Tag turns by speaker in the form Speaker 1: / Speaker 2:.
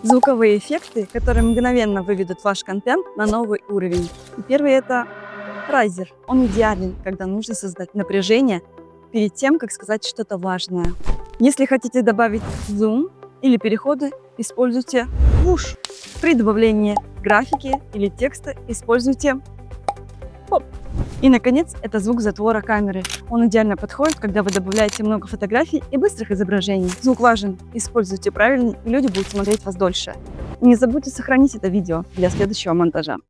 Speaker 1: Звуковые эффекты, которые мгновенно выведут ваш контент на новый уровень. И первый это райзер. Он идеален, когда нужно создать напряжение перед тем, как сказать что-то важное. Если хотите добавить зум или переходы, используйте вуш. При добавлении графики или текста используйте поп. И, наконец, это звук затвора камеры. Он идеально подходит, когда вы добавляете много фотографий и быстрых изображений. Звук важен. Используйте правильно, и люди будут смотреть вас дольше. И не забудьте сохранить это видео для следующего монтажа.